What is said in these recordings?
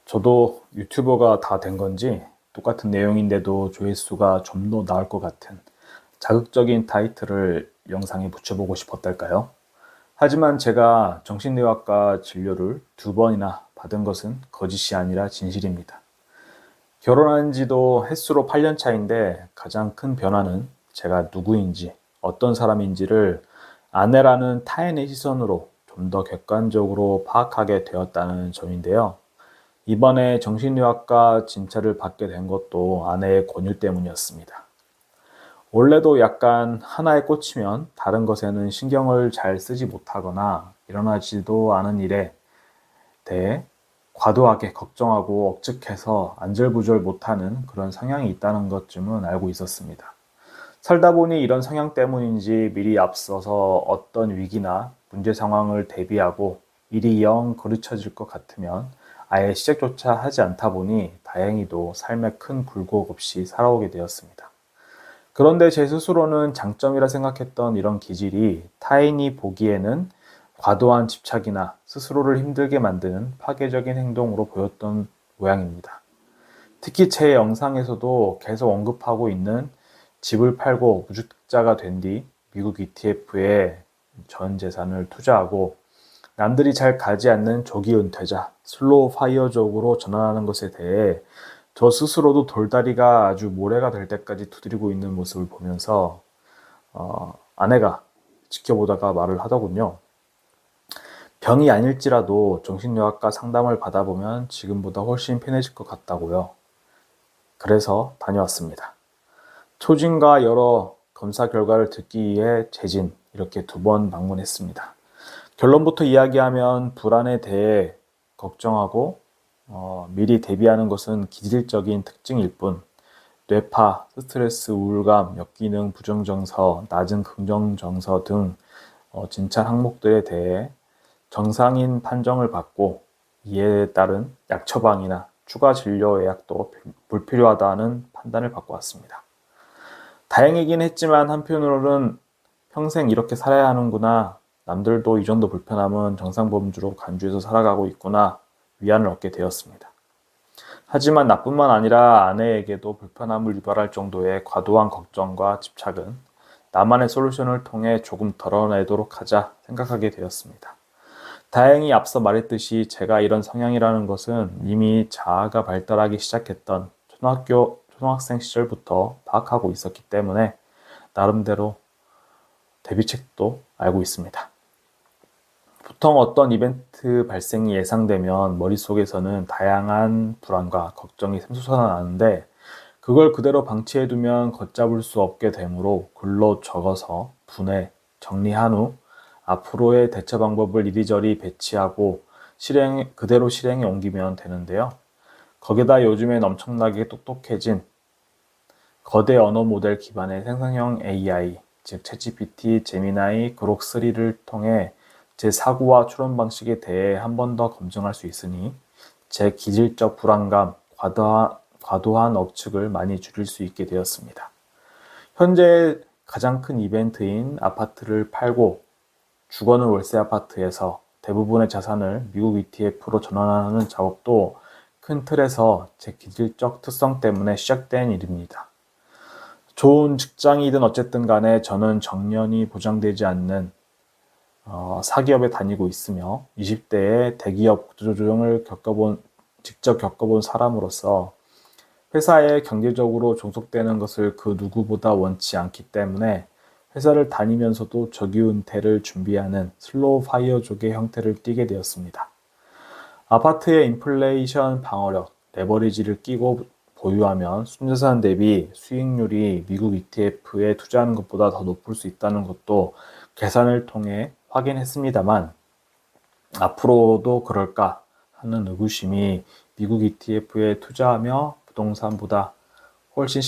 저도 유튜버가 다 된 건지 똑같은 내용인데도 조회수가 좀 더 나을 것 같은 자극적인 타이틀을 영상에 붙여보고 싶었달까요? 하지만 제가 정신의학과 진료를 2번이나 받은 것은 거짓이 아니라 진실입니다. 결혼한 지도 햇수로 8년 차인데 가장 큰 변화는 제가 누구인지, 어떤 사람인지를 아내라는 타인의 시선으로 좀 더 객관적으로 파악하게 되었다는 점인데요. 이번에 정신의학과 진찰을 받게 된 것도 아내의 권유 때문이었습니다. 원래도 약간 하나에 꽂히면 다른 것에는 신경을 잘 쓰지 못하거나 일어나지도 않은 일에 대해 과도하게 걱정하고 억측해서 안절부절 못하는 그런 성향이 있다는 것쯤은 알고 있었습니다. 살다 보니 이런 성향 때문인지 미리 앞서서 어떤 위기나 문제 상황을 대비하고 일이 영 그르쳐질 것 같으면 아예 시작조차 하지 않다 보니 다행히도 삶에 큰 굴곡 없이 살아오게 되었습니다. 그런데 제 스스로는 장점이라 생각했던 이런 기질이 타인이 보기에는 과도한 집착이나 스스로를 힘들게 만드는 파괴적인 행동으로 보였던 모양입니다. 특히 제 영상에서도 계속 언급하고 있는 집을 팔고 무주택자가 된 뒤 미국 ETF에 전 재산을 투자하고 남들이 잘 가지 않는 조기 은퇴자, 슬로우 파이어족으로 전환하는 것에 대해 저 스스로도 돌다리가 아주 모래가 될 때까지 두드리고 있는 모습을 보면서 아내가 지켜보다가 말을 하더군요. 병이 아닐지라도 정신의학과 상담을 받아보면 지금보다 훨씬 편해질 것 같다고요. 그래서 다녀왔습니다. 초진과 여러 검사 결과를 듣기 위해 재진 이렇게 2번 방문했습니다. 결론부터 이야기하면 불안에 대해 걱정하고 미리 대비하는 것은 기질적인 특징일 뿐 뇌파, 스트레스, 우울감, 역기능, 부정정서, 낮은 긍정정서 등 진찰 항목들에 대해 정상인 판정을 받고 이에 따른 약 처방이나 추가 진료 예약도 불필요하다는 판단을 받고 왔습니다. 다행이긴 했지만 한편으로는 평생 이렇게 살아야 하는구나, 남들도 이 정도 불편함은 정상범주로 간주해서 살아가고 있구나 위안을 얻게 되었습니다. 하지만 나뿐만 아니라 아내에게도 불편함을 유발할 정도의 과도한 걱정과 집착은 나만의 솔루션을 통해 조금 덜어내도록 하자 생각하게 되었습니다. 다행히 앞서 말했듯이 제가 이런 성향이라는 것은 이미 자아가 발달하기 시작했던 초등학생 시절부터 파악하고 있었기 때문에 나름대로 대비책도 알고 있습니다. 보통 어떤 이벤트 발생이 예상되면 머릿속에서는 다양한 불안과 걱정이 샘솟아나는데 그걸 그대로 방치해두면 걷잡을 수 없게 되므로 글로 적어서 분해, 정리한 후 앞으로의 대처 방법을 이리저리 배치하고 그대로 실행에 옮기면 되는데요. 거기다 요즘엔 엄청나게 똑똑해진 거대 언어 모델 기반의 생성형 AI, 즉 챗GPT, 제미나이, 그록3를 통해 제 사고와 추론 방식에 대해 한 번 더 검증할 수 있으니 제 기질적 불안감, 과도한 억측을 많이 줄일 수 있게 되었습니다. 현재 가장 큰 이벤트인 아파트를 팔고 주거는 월세 아파트에서 대부분의 자산을 미국 ETF로 전환하는 작업도 큰 틀에서 제 기질적 특성 때문에 시작된 일입니다. 좋은 직장이든 어쨌든 간에 저는 정년이 보장되지 않는 사기업에 다니고 있으며 20대에 대기업 구조조정을 직접 겪어본 사람으로서 회사에 경제적으로 종속되는 것을 그 누구보다 원치 않기 때문에 회사를 다니면서도 조기 은퇴를 준비하는 슬로우 파이어족의 형태를 띠게 되었습니다. 아파트의 인플레이션 방어력, 레버리지를 끼고 보유하면 순자산 대비 수익률이 미국 ETF에 투자하는 것보다 더 높을 수 있다는 것도 계산을 통해 확인했습니다만 앞으로도 그럴까 하는 의구심이 미국 ETF에 투자하며 부동산보다 훨씬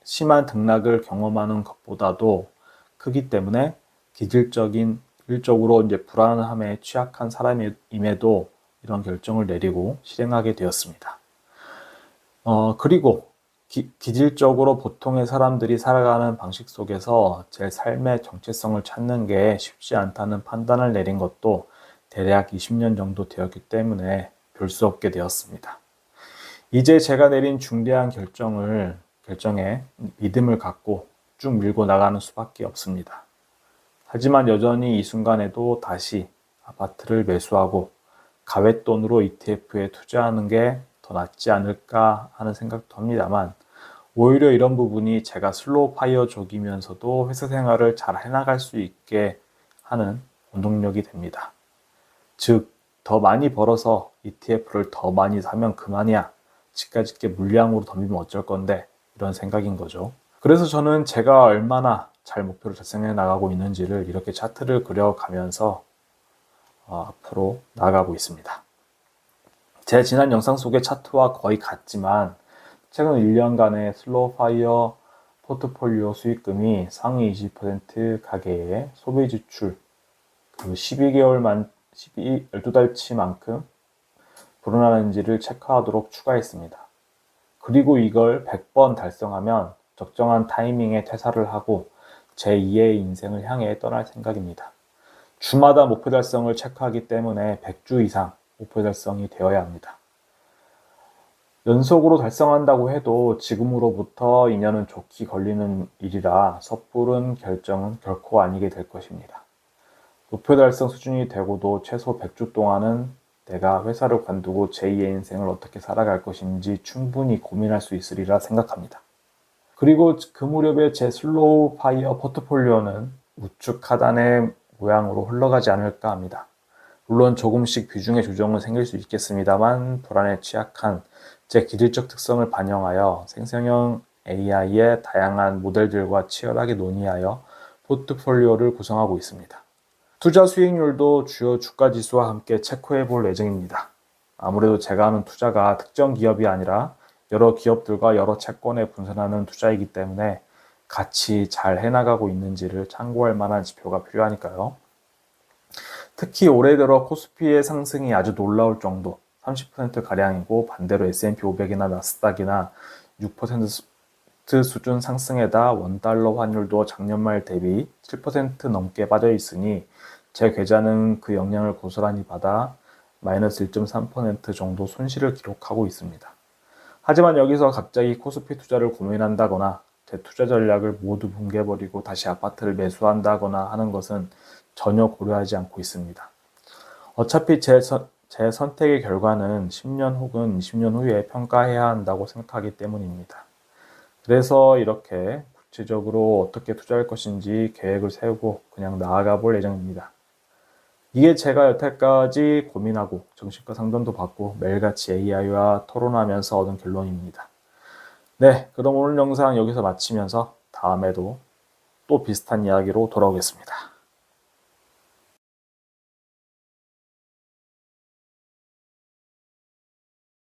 심한 등락을 경험하는 것보다도 크기 때문에 기질적으로 불안함에 취약한 사람임에도 이런 결정을 내리고 실행하게 되었습니다. 그리고 기질적으로 보통의 사람들이 살아가는 방식 속에서 제 삶의 정체성을 찾는 게 쉽지 않다는 판단을 내린 것도 대략 20년 정도 되었기 때문에 볼 수 없게 되었습니다. 이제 제가 내린 중대한 결정에 믿음을 갖고 쭉 밀고 나가는 수밖에 없습니다. 하지만 여전히 이 순간에도 다시 아파트를 매수하고 가외돈으로 ETF에 투자하는 게 더 낫지 않을까 하는 생각도 합니다만, 오히려 이런 부분이 제가 슬로우 파이어족이면서도 회사 생활을 잘 해나갈 수 있게 하는 원동력이 됩니다. 즉, 더 많이 벌어서 ETF를 더 많이 사면 그만이야. 집까짓 게 물량으로 덤비면 어쩔 건데, 이런 생각인 거죠. 그래서 저는 제가 얼마나 잘 목표를 달성해 나가고 있는지를 이렇게 차트를 그려가면서 앞으로 나아가고 있습니다. 제 지난 영상 속의 차트와 거의 같지만 최근 1년간의 슬로우 파이어 포트폴리오 수익금이 상위 20% 가계의 소비 지출 12달치만큼 불어나는지를 체크하도록 추가했습니다. 그리고 이걸 100번 달성하면 적정한 타이밍에 퇴사를 하고 제2의 인생을 향해 떠날 생각입니다. 주마다 목표 달성을 체크하기 때문에 100주 이상 목표 달성이 되어야 합니다. 연속으로 달성한다고 해도 지금으로부터 2년은 좋게 걸리는 일이라 섣부른 결정은 결코 아니게 될 것입니다. 목표 달성 수준이 되고도 최소 100주 동안은 내가 회사를 관두고 제2의 인생을 어떻게 살아갈 것인지 충분히 고민할 수 있으리라 생각합니다. 그리고 그 무렵에 제 슬로우 파이어 포트폴리오는 우측 하단의 모양으로 흘러가지 않을까 합니다. 물론 조금씩 비중의 조정은 생길 수 있겠습니다만 불안에 취약한 제 기질적 특성을 반영하여 생성형 AI의 다양한 모델들과 치열하게 논의하여 포트폴리오를 구성하고 있습니다. 투자 수익률도 주요 주가 지수와 함께 체크해 볼 예정입니다. 아무래도 제가 하는 투자가 특정 기업이 아니라 여러 기업들과 여러 채권에 분산하는 투자이기 때문에 같이 잘 해나가고 있는지를 참고할 만한 지표가 필요하니까요. 특히 올해 들어 코스피의 상승이 아주 놀라울 정도 30%가량이고 반대로 S&P 500이나 나스닥이나 6% 수준 상승에다 원달러 환율도 작년 말 대비 7% 넘게 빠져 있으니 제 계좌는 그 영향을 고스란히 받아 마이너스 1.3% 정도 손실을 기록하고 있습니다. 하지만 여기서 갑자기 코스피 투자를 고민한다거나 제 투자 전략을 모두 붕괴해버리고 다시 아파트를 매수한다거나 하는 것은 전혀 고려하지 않고 있습니다. 어차피 제 선택의 결과는 10년 혹은 20년 후에 평가해야 한다고 생각하기 때문입니다. 그래서 이렇게 구체적으로 어떻게 투자할 것인지 계획을 세우고 그냥 나아가 볼 예정입니다. 이게 제가 여태까지 고민하고 정신과 상담도 받고 매일같이 AI와 토론하면서 얻은 결론입니다. 네, 그럼 오늘 영상 여기서 마치면서 다음에도 또 비슷한 이야기로 돌아오겠습니다.